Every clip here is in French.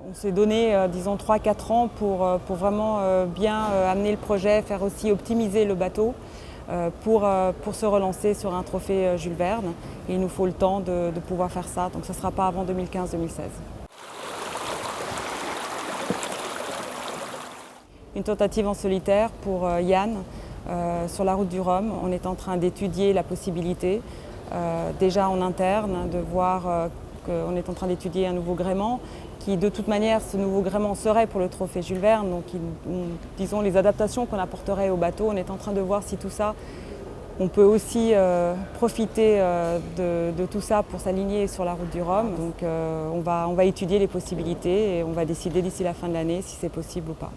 On s'est donné, disons, 3-4 ans pour vraiment bien amener le projet, faire aussi optimiser le bateau pour se relancer sur un trophée Jules Verne. Et il nous faut le temps de pouvoir faire ça, donc ce ne sera pas avant 2015-2016. Une tentative en solitaire pour Yann sur la route du Rhum. On est en train d'étudier la possibilité, déjà en interne, de voir qu'on est en train d'étudier un nouveau gréement qui, de toute manière, ce nouveau gréement serait pour le trophée Jules Verne. Donc, disons, les adaptations qu'on apporterait au bateau, on est en train de voir si tout ça, on peut aussi profiter de tout ça pour s'aligner sur la route du Rhum. Donc, on va étudier les possibilités et on va décider d'ici la fin de l'année si c'est possible ou pas.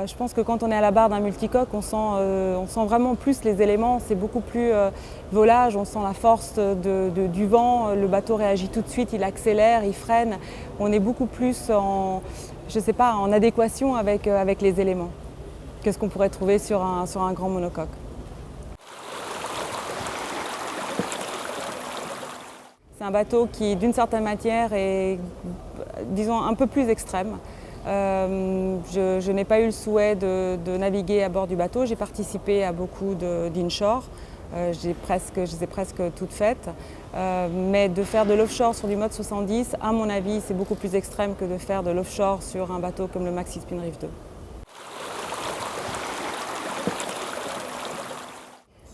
Je pense que quand on est à la barre d'un multicoque, on sent vraiment plus les éléments, c'est beaucoup plus volage, on sent la force du vent, le bateau réagit tout de suite, il accélère, il freine. On est beaucoup plus en adéquation avec les éléments que ce qu'on pourrait trouver sur un grand monocoque. C'est un bateau qui, d'une certaine manière, est, disons, un peu plus extrême. Je n'ai pas eu le souhait de naviguer à bord du bateau. J'ai participé à beaucoup d'inshore. Je les ai presque toutes faites. Mais de faire de l'offshore sur du mode 70, à mon avis, c'est beaucoup plus extrême que de faire de l'offshore sur un bateau comme le Maxi Spin Reef 2.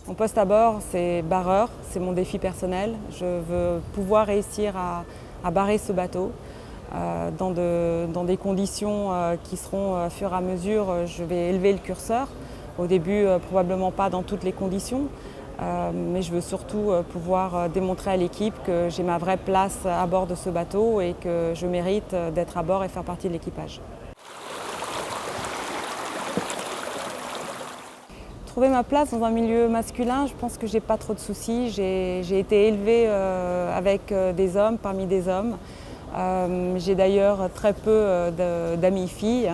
Mon poste à bord, c'est barreur, c'est mon défi personnel. Je veux pouvoir réussir à barrer ce bateau dans des conditions qui seront, au fur et à mesure, je vais élever le curseur. Au début, probablement pas dans toutes les conditions, mais je veux surtout pouvoir démontrer à l'équipe que j'ai ma vraie place à bord de ce bateau et que je mérite d'être à bord et faire partie de l'équipage. Trouver ma place dans un milieu masculin, je pense que j'ai pas trop de soucis. J'ai été élevée avec des hommes, parmi des hommes. J'ai d'ailleurs très peu d'amies filles,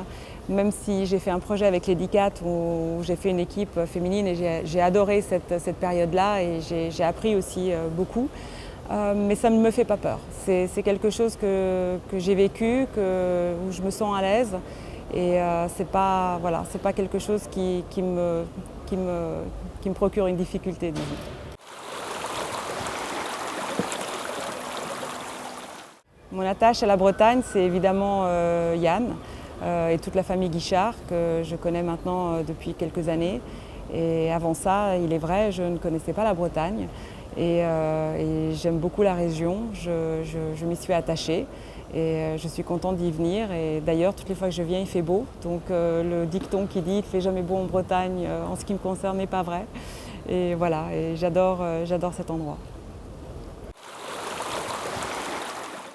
même si j'ai fait un projet avec les DICAT où j'ai fait une équipe féminine et j'ai adoré cette période-là et j'ai appris aussi beaucoup. Mais ça ne me fait pas peur. C'est quelque chose que j'ai vécu, où je me sens à l'aise et c'est pas quelque chose qui me procure une difficulté, disons. Mon attache à la Bretagne, c'est évidemment Yann et toute la famille Guichard que je connais maintenant depuis quelques années. Et avant ça, il est vrai, je ne connaissais pas la Bretagne et j'aime beaucoup la région. Je m'y suis attachée et je suis contente d'y venir. Et d'ailleurs, toutes les fois que je viens, il fait beau. Donc le dicton qui dit « il ne fait jamais beau en Bretagne », en ce qui me concerne, n'est pas vrai. Et voilà, et j'adore cet endroit.